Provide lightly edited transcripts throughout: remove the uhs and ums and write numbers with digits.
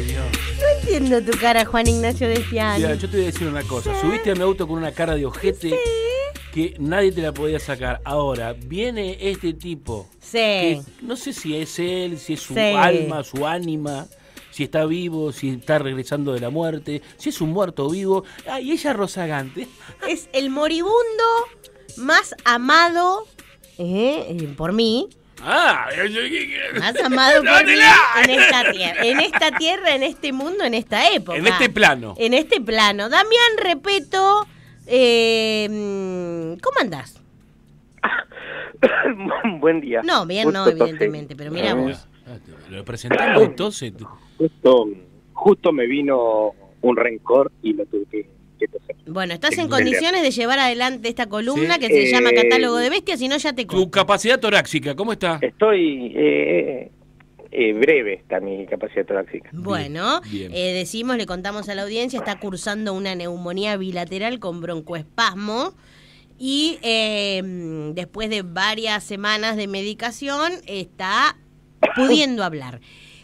Dios. No entiendo tu cara, Juan Ignacio Destiani. Mira, yo te voy a decir una cosa. Subiste a mi auto con una cara de ojete que nadie te la podía sacar. Ahora, viene este tipo. Sí. Que no sé si es él, si es su Sí. alma, su ánima, si está vivo, si está regresando de la muerte, si es un muerto vivo. Ah, y ella rozagante. Es el moribundo más amado por mí. Ah, Más amado por mí ¡Dátela! en esta tierra. En esta tierra, en este mundo, en esta época. En este plano. En este plano. Damián Repetto, ¿cómo andás? Buen día. No, bien no, Justo evidentemente, pero mira vos. Lo presentamos entonces. Justo me vino un rencor y lo tuve que toser. Bueno, estás en Excelente. condiciones de llevar adelante esta columna Sí. que se llama Catálogo de Bestias, si no ya te Tu cuento. capacidad torácica, ¿cómo está? Estoy breve, está mi capacidad torácica. Bueno, Bien. decimos, le contamos a la audiencia, está cursando una neumonía bilateral con broncoespasmo y después de varias semanas de medicación está pudiendo hablar.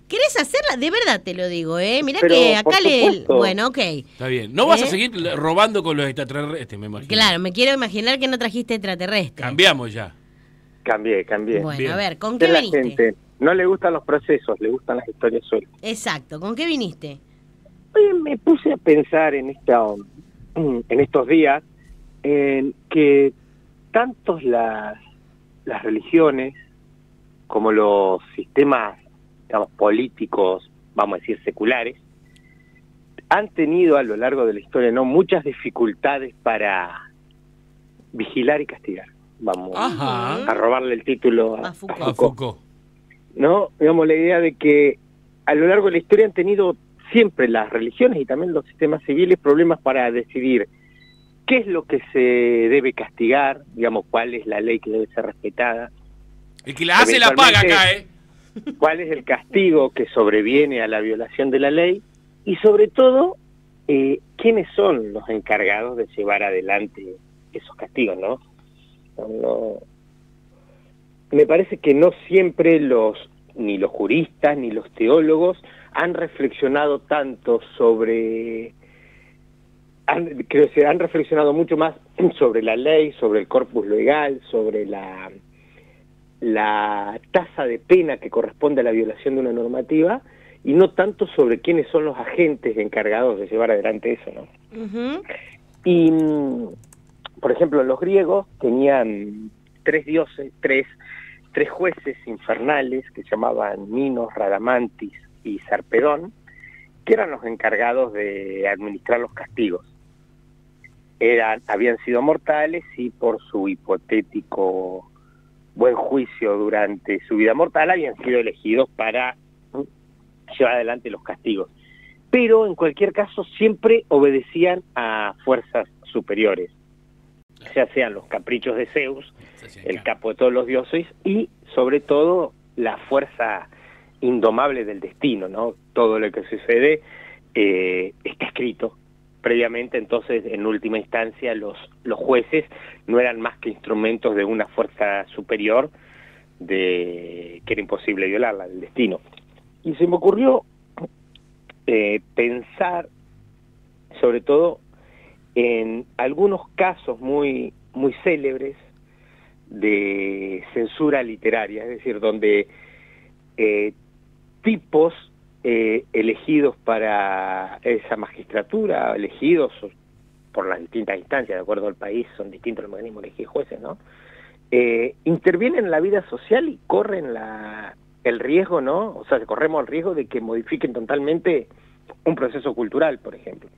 ¿Querés hacerla? De verdad te lo digo, Mirá Pero, que acá por supuesto. Bueno, ok. Está bien. No vas a seguir robando con los extraterrestres, me imagino. Claro, me quiero imaginar que no trajiste extraterrestre. Cambiamos ya. Cambié. Bueno, Bien. a ver, ¿con Que qué la viniste? gente no le gustan los procesos, le gustan las historias sueltas. Exacto, ¿con qué viniste? Oye, me puse a pensar en estos días en que tantos las religiones como los sistemas, digamos, políticos, vamos a decir seculares, han tenido a lo largo de la historia muchas dificultades para vigilar y castigar. Vamos Ajá. a robarle el título A a Foucault. A Foucault. ¿no? Digamos, la idea de que a lo largo de la historia han tenido siempre las religiones y también los sistemas civiles problemas para decidir qué es lo que se debe castigar, digamos, cuál es la ley que debe ser respetada, El que la hace la paga acá, ¿eh? cuál es el castigo que sobreviene a la violación de la ley y sobre todo quiénes son los encargados de llevar adelante esos castigos, ¿no? Me parece que no siempre ni los juristas ni los teólogos han reflexionado tanto sobre, han reflexionado mucho más sobre la ley, sobre el corpus legal, sobre la tasa de pena que corresponde a la violación de una normativa y no tanto sobre quiénes son los agentes encargados de llevar adelante eso, ¿no? Ujú. Y, por ejemplo, los griegos tenían tres dioses, tres jueces infernales que se llamaban Minos, Radamantis y Sarpedón, que eran los encargados de administrar los castigos. Habían sido mortales y por su hipotético buen juicio durante su vida mortal habían sido elegidos para llevar adelante los castigos. Pero en cualquier caso siempre obedecían a fuerzas superiores, ya sean los caprichos de Zeus, el capo de todos los dioses, y sobre todo la fuerza indomable del destino, ¿no? Todo lo que sucede está escrito previamente, entonces en última instancia los jueces no eran más que instrumentos de una fuerza superior que era imposible violarla, del destino. Y se me ocurrió pensar sobre todo en algunos casos muy célebres de censura literaria, es decir, donde tipos elegidos para esa magistratura, elegidos por las distintas instancias, de acuerdo al país, son distintos los mecanismos de elegir jueces, ¿no? Intervienen en la vida social y corren el riesgo, ¿no? O sea, corremos el riesgo de que modifiquen totalmente un proceso cultural, por ejemplo.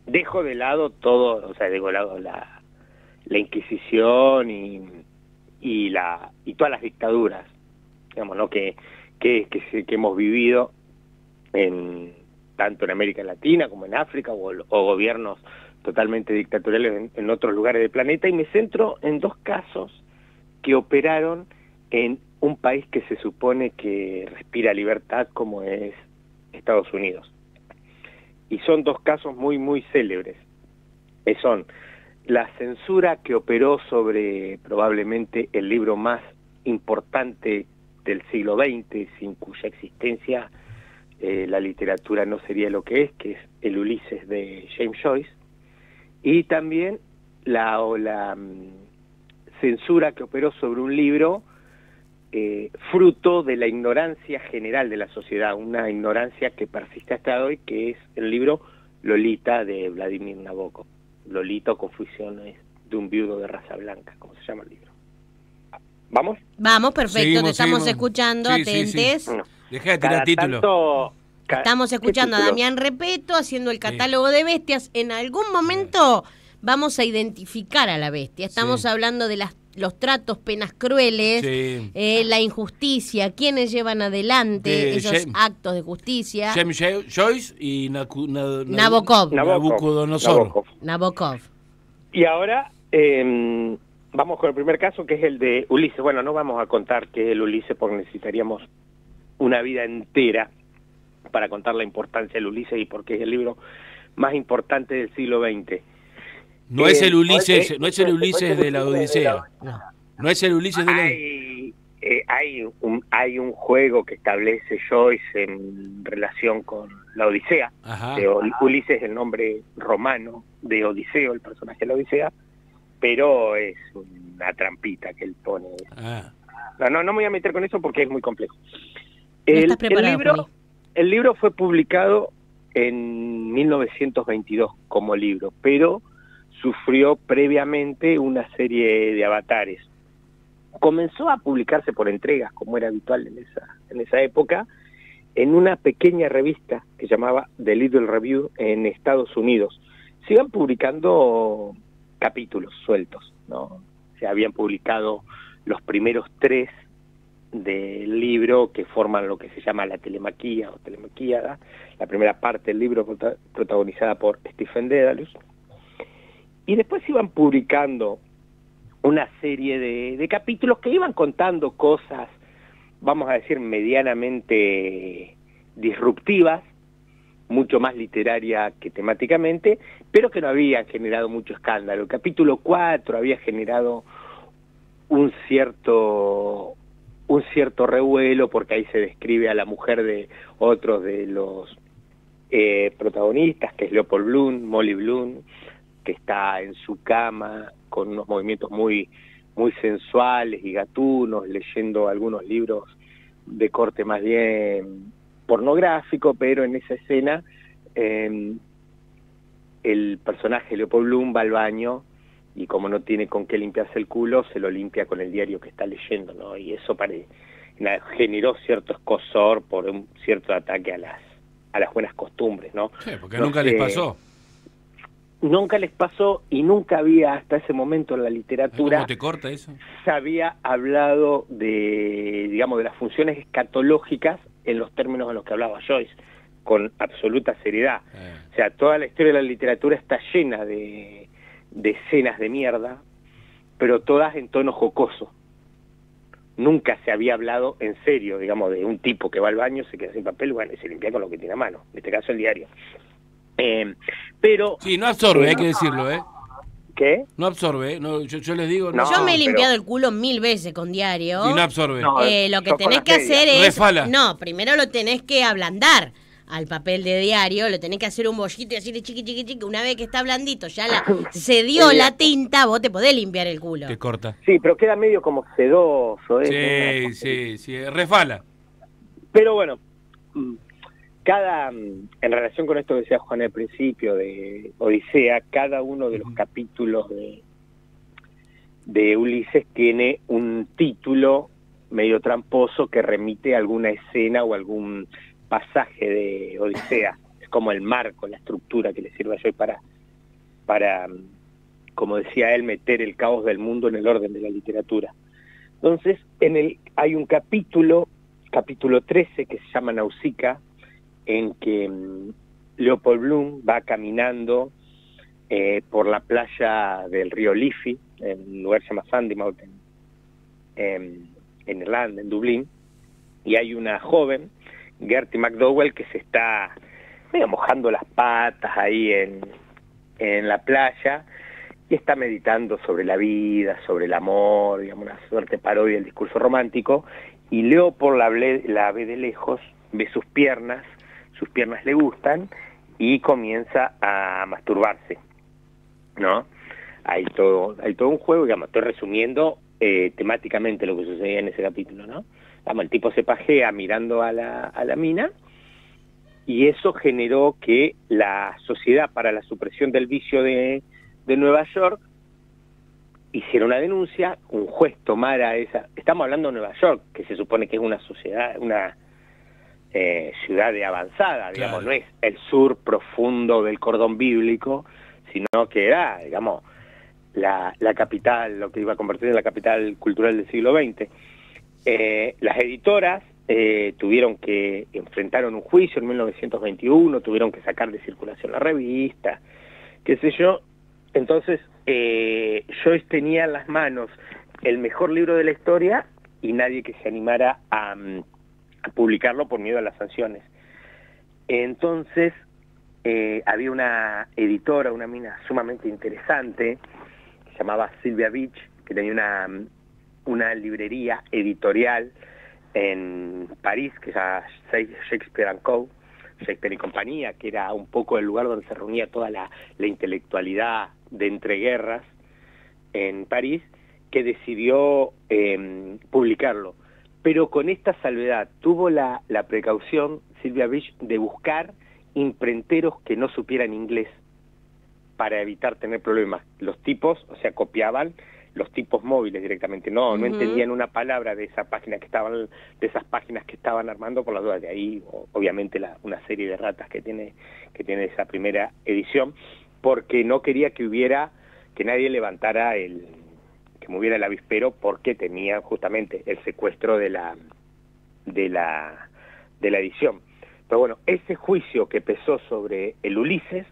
Dejo de lado todo, o sea, dejo de lado la Inquisición y todas las dictaduras, digamos, ¿no? que hemos vivido tanto en América Latina como en África o gobiernos totalmente dictatoriales en otros lugares del planeta, y me centro en dos casos que operaron en un país que se supone que respira libertad como es Estados Unidos. Y son dos casos muy célebres. Son la censura que operó sobre probablemente el libro más importante del siglo XX, sin cuya existencia la literatura no sería lo que es el Ulises de James Joyce, y también la censura que operó sobre un libro fruto de la ignorancia general de la sociedad, una ignorancia que persiste hasta hoy, que es el libro Lolita de Vladimir Nabokov. Lolita o Confusiones de un viudo de raza blanca, como se llama el libro. ¿Vamos? Vamos, perfecto, Seguimos, te estamos seguimos. escuchando, Sí, sí, sí. atentes. No. Deja de tirar título. Estamos escuchando a Damián Repetto haciendo el catálogo de bestias. En algún momento vamos a identificar a la bestia. Estamos Sí. hablando de los tratos, penas crueles, Sí. la injusticia, quienes llevan adelante De esos James- actos de justicia. James Joyce y Nabokov. Nabucodonosor. Nabokov. Y ahora vamos con el primer caso, que es el de Ulises. Bueno, no vamos a contar qué es el Ulises porque necesitaríamos una vida entera para contar la importancia del Ulises y por qué es el libro más importante del siglo XX. No es el Ulises, no es el Ulises de la Odisea. No es el Ulises de la Hay un juego que establece Joyce en relación con la Odisea. Ajá. Ulises es el nombre romano de Odiseo, el personaje de la Odisea, pero es una trampita que él pone. Ah. No me voy a meter con eso porque es muy complejo. No estás preparado, Juli. El libro fue publicado en 1922 como libro, pero sufrió previamente una serie de avatares. Comenzó a publicarse por entregas, como era habitual en esa época, en una pequeña revista que llamaba The Little Review en Estados Unidos. Se iban publicando capítulos sueltos, ¿no? Se habían publicado los primeros 3 del libro que forman lo que se llama la telemaquía o telemaquíada, la primera parte del libro protagonizada por Stephen Dedalus, y después se iban publicando una serie de capítulos que iban contando cosas, vamos a decir, medianamente disruptivas, mucho más literaria que temáticamente, pero que no habían generado mucho escándalo. El capítulo 4 había generado un cierto revuelo, porque ahí se describe a la mujer de otros de los protagonistas, que es Leopold Bloom, Molly Bloom, que está en su cama con unos movimientos muy sensuales y gatunos, leyendo algunos libros de corte más bien pornográfico, pero en esa escena el personaje Leopold Bloom va al baño y como no tiene con qué limpiarse el culo, se lo limpia con el diario que está leyendo, ¿no? Y eso generó cierto escozor por un cierto ataque a las buenas costumbres, ¿no? Sí, porque nunca les pasó. Nunca les pasó y nunca había hasta ese momento en la literatura. ¿Cómo te corta eso? Se había hablado de las funciones escatológicas en los términos en los que hablaba Joyce, con absoluta seriedad. O sea, toda la historia de la literatura está llena de escenas de mierda, pero todas en tono jocoso. Nunca se había hablado en serio, digamos, de un tipo que va al baño, se queda sin papel, bueno, y se limpia con lo que tiene a mano, en este caso el diario. Pero... Sí, no absorbe, hay que decirlo, ¿eh? ¿Qué? No absorbe, no, yo les digo... No, Yo me he pero- limpiado el culo 1000 veces con diario. Y no absorbe. No, Lo que yo con tenés las que hacer medias. es... Refala. No, primero lo tenés que ablandar al papel de diario, lo tenés que hacer un bollito y decirle chiqui, chiqui, chiqui. Una vez que está blandito, ya se dio la tinta, vos te podés limpiar el culo. Te corta. Sí, pero queda medio como sedoso. ¿eh? Sí, refala. Pero bueno, en relación con esto que decía Juan al principio de Odisea, cada uno de los capítulos de Ulises tiene un título medio tramposo que remite a alguna escena o algún pasaje de Odisea. Es como el marco, la estructura que le sirve a Joyce para, como decía él, meter el caos del mundo en el orden de la literatura. Entonces, hay un capítulo 13, que se llama Nausicaa, en que Leopold Bloom va caminando por la playa del río Liffey, en un lugar que se llama Sandymouth, en Irlanda, en Dublín, y hay una joven, Gertie McDowell, que se está medio mojando las patas ahí en la playa, y está meditando sobre la vida, sobre el amor, digamos, una suerte de parodia del discurso romántico, y Leopold la ve de lejos, ve sus piernas, sus piernas le gustan y comienza a masturbarse, ¿no? Hay todo un juego, digamos, estoy resumiendo temáticamente lo que sucedía en ese capítulo, ¿no? Digamos, el tipo se pajea mirando a la mina, y eso generó que la Sociedad para la Supresión del Vicio de Nueva York hiciera una denuncia, un juez tomara esa... Estamos hablando de Nueva York, que se supone que es una sociedad, una ciudad de avanzada, digamos, claro. no es el sur profundo del cordón bíblico, sino que era, digamos, la capital, lo que iba a convertir en la capital cultural del siglo XX. Las editoras tuvieron que enfrentaron un juicio en 1921, tuvieron que sacar de circulación la revista, qué sé yo. Entonces Joyce tenía en las manos el mejor libro de la historia y nadie que se animara a publicarlo por miedo a las sanciones. Entonces había una editora, una mina sumamente interesante, que se llamaba Sylvia Beach, que tenía una librería editorial en París, que se llama Shakespeare & Co., Shakespeare y compañía, que era un poco el lugar donde se reunía toda la intelectualidad de entreguerras en París, que decidió publicarlo. Pero con esta salvedad, tuvo la precaución, Sylvia Beach, de buscar imprenteros que no supieran inglés para evitar tener problemas. Los tipos, o sea, copiaban los tipos móviles directamente, no entendían una palabra de esa página que estaban, de esas páginas que estaban armando, por las dudas. De ahí, obviamente, una serie de ratas que tiene esa primera edición, porque no quería que nadie levantara que moviera el avispero, porque tenía justamente el secuestro de la edición. Pero bueno, ese juicio que pesó sobre el Ulises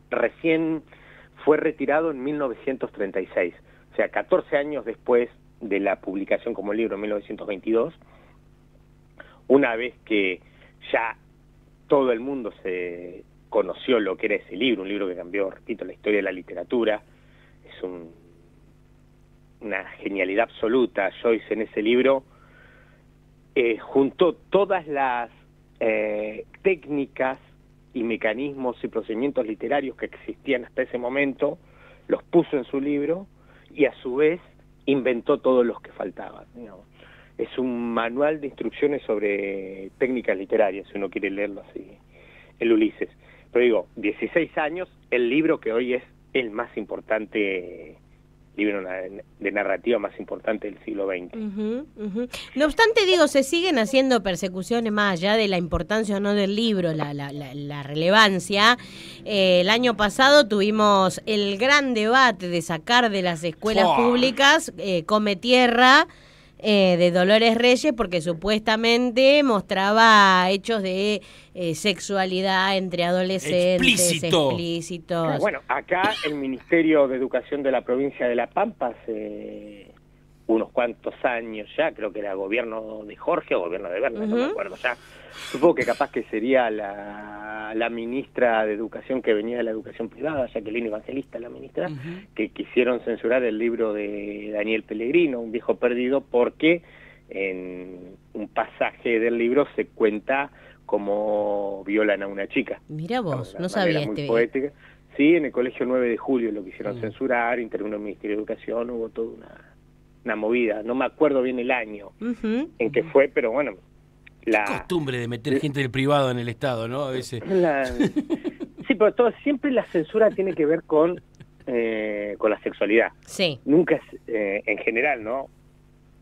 recién fue retirado en 1936, o sea, 14 años después de la publicación como libro en 1922, una vez que ya todo el mundo se conoció lo que era ese libro, un libro que cambió, repito, la historia de la literatura. Es una genialidad absoluta. Joyce en ese libro juntó todas las técnicas y mecanismos y procedimientos literarios que existían hasta ese momento, los puso en su libro y a su vez inventó todos los que faltaban, ¿no? Es un manual de instrucciones sobre técnicas literarias, si uno quiere leerlo así, el Ulises. Pero digo, 16 años, el libro que hoy es el más importante libro de narrativa más importante del siglo XX. No obstante, digo, se siguen haciendo persecuciones más allá de la importancia o no del libro, la relevancia. El año pasado tuvimos el gran debate de sacar de las escuelas públicas Come Tierra, de Dolores Reyes, porque supuestamente mostraba hechos de sexualidad entre adolescentes explícitos. Bueno, acá el Ministerio de Educación de la provincia de La Pampa hace unos cuantos años ya, creo que era gobierno de Jorge o gobierno de Berna, no me acuerdo ya. Supongo que capaz que sería la ministra de Educación que venía de la educación privada, Jacqueline Evangelista, la ministra, que quisieron censurar el libro de Daniel Pellegrino, Un viejo perdido, porque en un pasaje del libro se cuenta cómo violan a una chica. Mira vos, no sabía muy poética. Sí, en el Colegio 9 de Julio lo quisieron censurar, intervino el Ministerio de Educación, hubo toda una movida, no me acuerdo bien el año en que fue, pero bueno. La costumbre de meter gente del privado en el Estado, ¿no? A veces. Sí, pero siempre la censura tiene que ver con la sexualidad. Sí. Nunca es, en general, ¿no?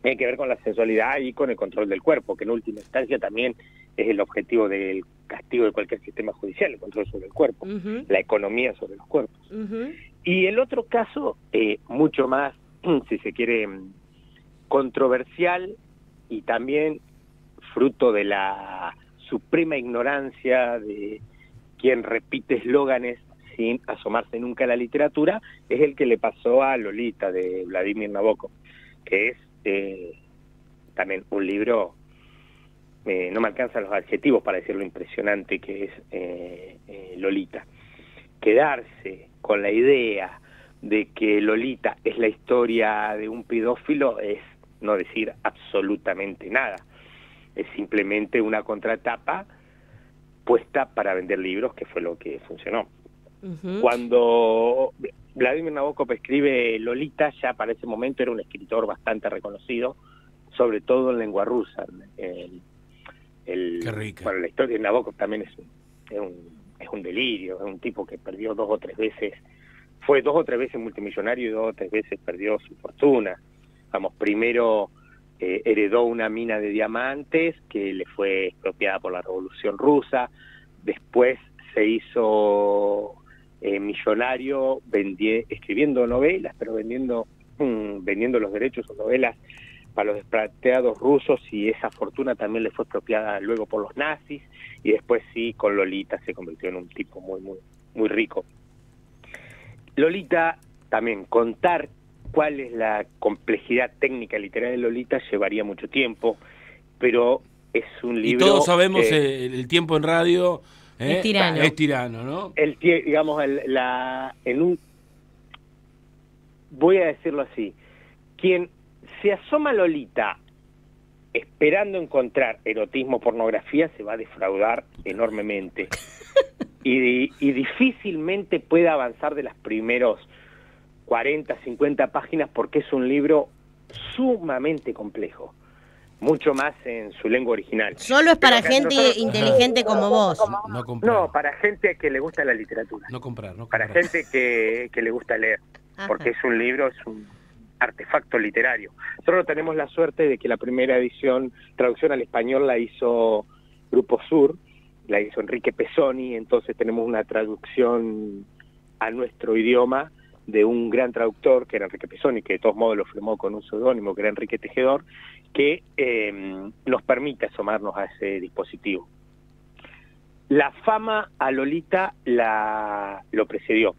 Tiene que ver con la sexualidad y con el control del cuerpo, que en última instancia también es el objetivo del castigo de cualquier sistema judicial, el control sobre el cuerpo, la economía sobre los cuerpos. Y el otro caso, mucho más, si se quiere, controversial y también fruto de la suprema ignorancia de quien repite eslóganes sin asomarse nunca a la literatura, es el que le pasó a Lolita, de Vladimir Nabokov, que es también un libro, no me alcanzan los adjetivos para decir lo impresionante que es Lolita. Quedarse con la idea de que Lolita es la historia de un pedófilo es no decir absolutamente nada. Es simplemente una contratapa puesta para vender libros, que fue lo que funcionó. Ujú. Cuando Vladimir Nabokov escribe Lolita, ya para ese momento era un escritor bastante reconocido, sobre todo en lengua rusa. Qué rica. Bueno, la historia de Nabokov también es un delirio, es un tipo que perdió 2 o 3 veces, fue 2 o 3 veces multimillonario y 2 o 3 veces perdió su fortuna. Vamos, primero heredó una mina de diamantes que le fue expropiada por la Revolución Rusa, después se hizo millonario escribiendo novelas, pero vendiendo los derechos o novelas para los expatriados rusos, y esa fortuna también le fue expropiada luego por los nazis, y después sí, con Lolita se convirtió en un tipo muy, muy, muy rico. Lolita, también contar cuál es la complejidad técnica literaria de Lolita llevaría mucho tiempo, pero es un libro... Y todos sabemos el tiempo en radio es tirano. Es tirano, ¿no? Digamos, voy a decirlo así, quien se asoma a Lolita esperando encontrar erotismo, pornografía, se va a defraudar enormemente. Y difícilmente puede avanzar de las primeros 40, 50 páginas, porque es un libro sumamente complejo, mucho más en su lengua original. Solo es para gente inteligente como vos. No comprar. No, para gente que le gusta la literatura. No comprar. Para gente que le gusta leer, porque es un libro, es un artefacto literario. Nosotros tenemos la suerte de que la primera edición, traducción al español, la hizo Grupo Sur, la hizo Enrique Pesoni, entonces tenemos una traducción a nuestro idioma de un gran traductor, que era Enrique Pesoni, que de todos modos lo firmó con un seudónimo, que era Enrique Tejedor, que nos permite asomarnos a ese dispositivo. La fama a Lolita lo precedió.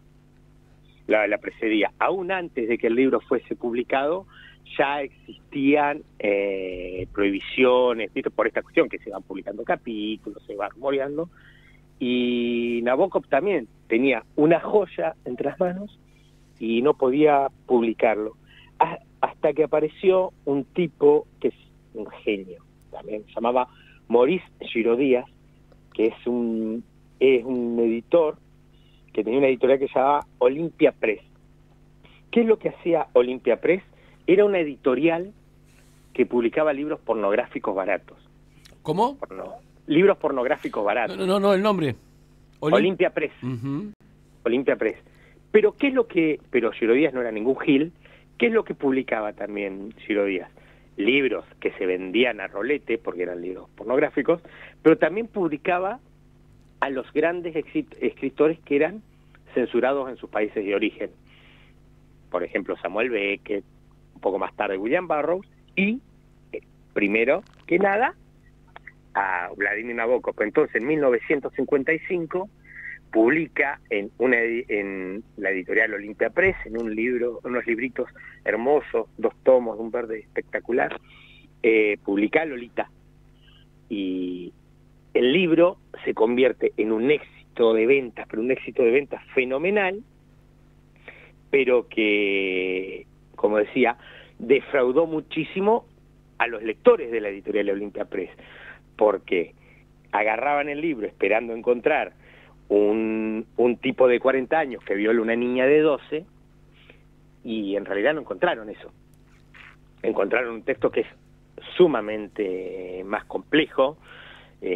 La precedía. Aún antes de que el libro fuese publicado, ya existían prohibiciones, ¿viste? Por esta cuestión, que se van publicando capítulos, se va rumoreando, y Nabokov también tenía una joya entre las manos y no podía publicarlo, hasta que apareció un tipo que es un genio, también se llamaba Maurice Girodías, que es un editor que tenía una editorial que se llamaba Olympia Press. ¿Qué es lo que hacía Olympia Press? Era una editorial que publicaba libros pornográficos baratos. ¿Cómo? Libros pornográficos baratos. No, el nombre. Olympia Press. Uh-huh. Olympia Press. Pero Girodías no era ningún gil. ¿Qué es lo que publicaba también Girodías? Libros que se vendían a rolete, porque eran libros pornográficos, pero también publicaba a los grandes escritores que eran censurados en sus países de origen. Por ejemplo, Samuel Beckett, un poco más tarde William Burroughs, y, primero que nada, a Vladimir Nabokov. Entonces, en 1955, publica en la editorial Olympia Press, en unos libritos hermosos, 2 tomos, un verde espectacular, publica Lolita. Y el libro se convierte en un éxito de ventas, pero un éxito de ventas fenomenal, pero que, como decía, defraudó muchísimo a los lectores de la editorial Olympia Press, porque agarraban el libro esperando encontrar un tipo de 40 años que viola a una niña de 12, y en realidad no encontraron eso. Encontraron un texto que es sumamente más complejo,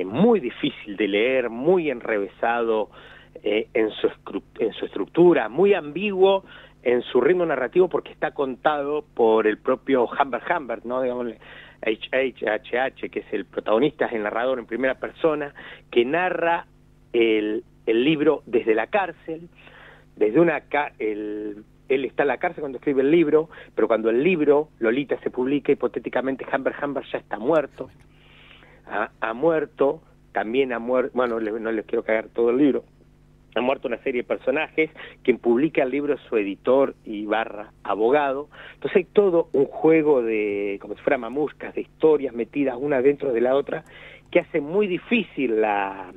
muy difícil de leer, muy enrevesado en su estructura, muy ambiguo en su ritmo narrativo, porque está contado por el propio Humbert, ¿no? Digamos, H.H., que es el protagonista, es el narrador en primera persona, que narra el libro desde la cárcel, él está en la cárcel cuando escribe el libro, pero cuando el libro, Lolita, se publica, hipotéticamente Humbert ya está muerto. Ha muerto, también ha muerto, bueno, no les quiero cagar todo el libro, ha muerto una serie de personajes. Quien publica el libro es su editor y abogado. Entonces hay todo un juego de, como si fuera mamuscas, de historias metidas una dentro de la otra, que hace muy difícil la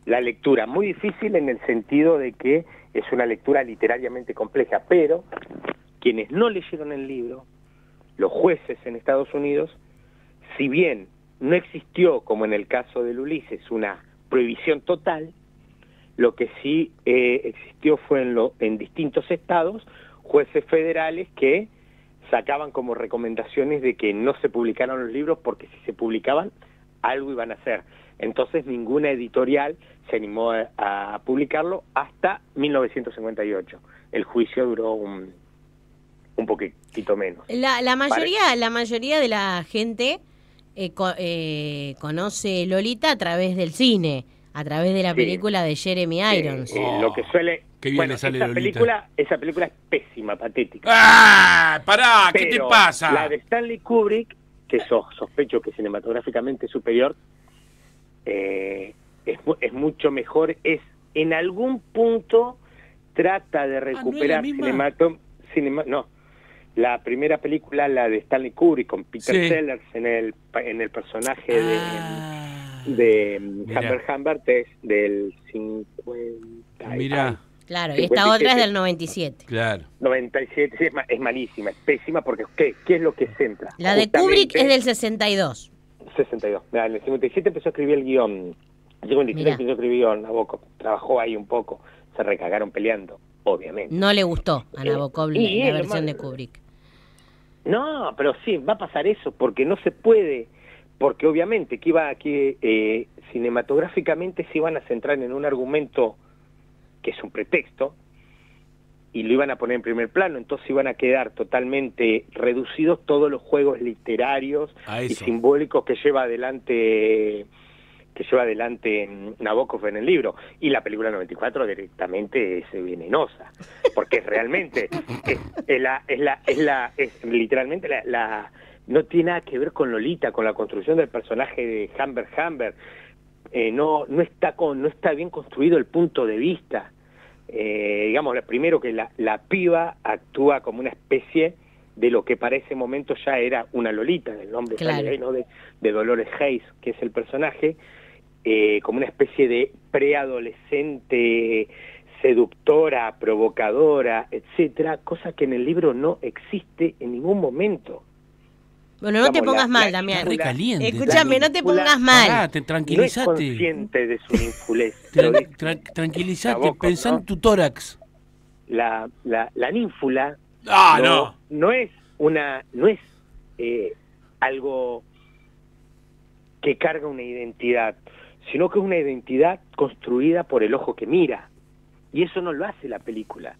lectura, muy difícil en el sentido de que es una lectura literariamente compleja, pero quienes no leyeron el libro, los jueces en Estados Unidos, si bien no existió, como en el caso del Ulises, una prohibición total. Lo que sí existió fue en distintos estados jueces federales que sacaban como recomendaciones de que no se publicaran los libros porque si se publicaban algo iban a hacer. Entonces ninguna editorial se animó a publicarlo hasta 1958. El juicio duró un poquitito menos. La mayoría de la gente conoce Lolita a través del cine, a través de la película de Jeremy Irons. Lo que suele... Qué bien le sale esa película es pésima, patética. ¡Ah! ¡Pará! ¿Qué te Pero pasa? la de Stanley Kubrick, que sospecho que cinematográficamente es superior, es mucho mejor. En algún punto trata de recuperar la primera película, la de Stanley Kubrick con Peter Sellers en el personaje de Humbert Humbert, es del 50. Mirá. Claro, y esta otra es del 97. Claro. 97, sí, es malísima, es pésima, porque ¿qué es lo que centra? La de Kubrick es del 62. 62. Mira, en el 57 empezó a escribir el guión. En el 57 empezó a escribir el guión, Nabokov. Trabajó ahí un poco, se recagaron peleando, obviamente. No le gustó a Nabokov la versión de Kubrick. No, pero sí, va a pasar eso, porque no se puede, porque obviamente cinematográficamente se iban a centrar en un argumento que es un pretexto, y lo iban a poner en primer plano, entonces iban a quedar totalmente reducidos todos los juegos literarios y simbólicos que lleva adelante Nabokov en el libro. Y la película 94 directamente es venenosa, porque realmente es literalmente no tiene nada que ver con Lolita, con la construcción del personaje de Humbert Humbert. No está bien construido el punto de vista. Digamos, primero que la piba actúa como una especie de lo que para ese momento ya era una Lolita, del nombre de Dolores Hayes, que es el personaje, como una especie de preadolescente, seductora, provocadora, etcétera, cosa que en el libro no existe en ningún momento. Bueno, no te pongas mal, Damián. Escúchame, no te pongas mal. Pará, tranquilízate. No es consciente de su ninfulez. Tranquilízate, pensá en tu tórax. La ninfula no es algo que carga una identidad, sino que es una identidad construida por el ojo que mira. Y eso no lo hace la película.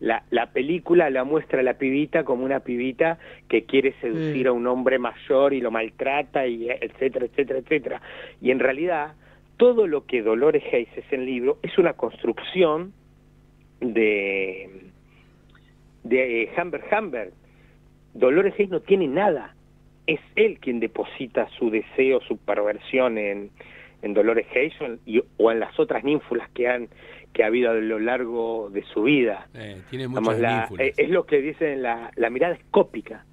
La película la muestra a la pibita como una pibita que quiere seducir a un hombre mayor y lo maltrata, y etcétera, etcétera, etcétera. Y en realidad, todo lo que Dolores Hayes es en el libro es una construcción de Humbert Humbert. Dolores Hayes no tiene nada. Es él quien deposita su deseo, su perversión en Dolores Hayes o en las otras ninfulas que ha habido a lo largo de su vida. Tiene muchas ninfulas. Es lo que dicen la mirada escópica.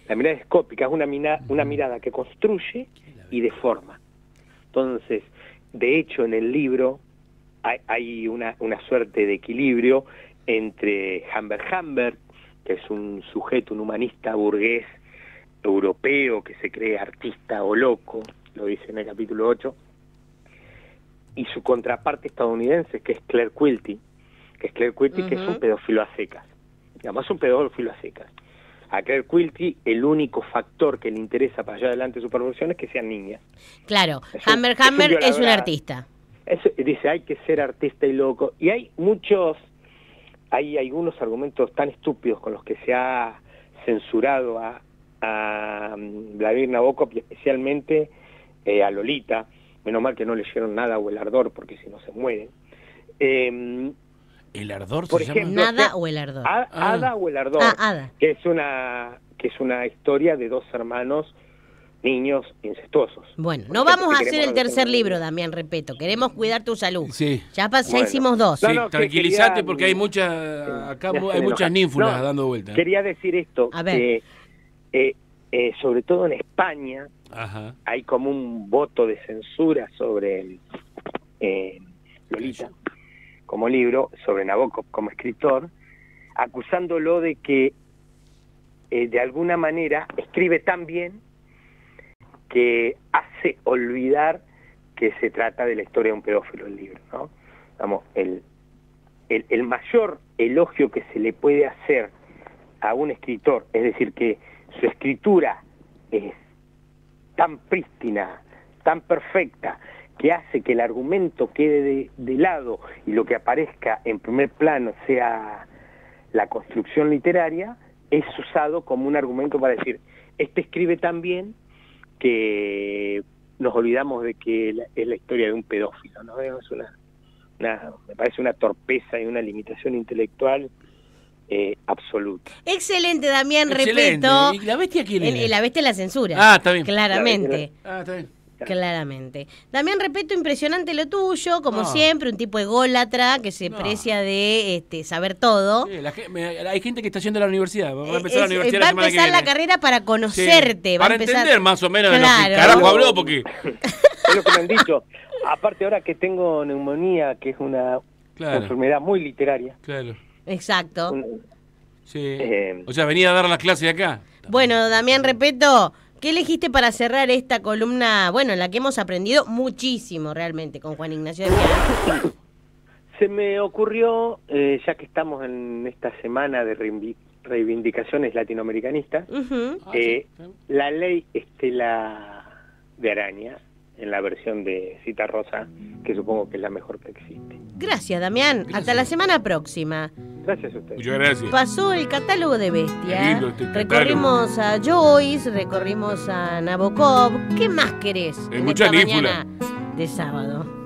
La mirada escópica es una mirada que construye y deforma. Entonces, de hecho, en el libro hay una suerte de equilibrio entre Humbert Humbert, que es un sujeto, un humanista burgués europeo que se cree artista o loco, lo dice en el capítulo 8, y su contraparte estadounidense, que es Claire Quilty, que es un pedófilo a secas. Digamos, es un pedófilo a secas. A Claire Quilty, el único factor que le interesa para allá adelante de su perversión es que sean niñas. Claro, Humbert es un artista. Dice, hay que ser artista y loco. Y hay algunos argumentos tan estúpidos con los que se ha censurado a Vladimir Nabokov y especialmente a Lolita. Menos mal que no leyeron Nada o El Ardor, porque si no se mueren. ¿El Ardor por se ejemplo, llama? Nada o El Ardor. Ada o El Ardor, Ada. que es una historia de dos hermanos niños incestuosos. Bueno, no vamos a hacer el tercer libro, Damián, repito. Queremos cuidar tu salud. Sí. Ya hicimos dos. Sí, tranquilízate porque hay muchas ninfulas dando vueltas. Quería decir esto. A ver. Sobre todo en España, hay como un voto de censura sobre Lolita como libro, sobre Nabokov como escritor, acusándolo de que de alguna manera escribe tan bien que hace olvidar que se trata de la historia de un pedófilo el libro, ¿no? Vamos, el mayor elogio que se le puede hacer a un escritor, es decir, que su escritura es tan prístina, tan perfecta, que hace que el argumento quede de lado y lo que aparezca en primer plano sea la construcción literaria, es usado como un argumento para decir, este escribe tan bien que nos olvidamos de que es la historia de un pedófilo, ¿no? Es me parece una torpeza y una limitación intelectual absoluta. Excelente, Damián, Excelente. repito. ¿Y la bestia quién es? La bestia es la censura. Ah, está bien. Claramente. Está bien. Claramente. Damián, repito, impresionante lo tuyo, como siempre, un tipo ególatra que se precia de saber todo. Sí, hay gente que está yendo a la universidad. Va a empezar la universidad va a la semana que empezar la viene. carrera para conocerte. Sí, va para a empezar... entender más o menos Claro. de lo que carajo habló, porque... Es lo que me han dicho. Aparte ahora que tengo neumonía, que es una enfermedad muy literaria. Claro. Exacto. Sí. O sea, venía a dar las clases de acá. Bueno, Damián, repito, ¿qué elegiste para cerrar esta columna? Bueno, en la que hemos aprendido muchísimo realmente con Juan Ignacio de Viale. Se me ocurrió, ya que estamos en esta semana de reivindicaciones latinoamericanistas, la ley Estela de Araña, en la versión de Cita Rosa, que supongo que es la mejor que existe. Gracias, Damián. Gracias. Hasta la semana próxima. Gracias a ustedes. Muchas gracias. Pasó el catálogo de Bestia. Qué lindo este recorrimos a Joyce, recorrimos a Nabokov. ¿Qué más querés en mucha esta nífula mañana de sábado?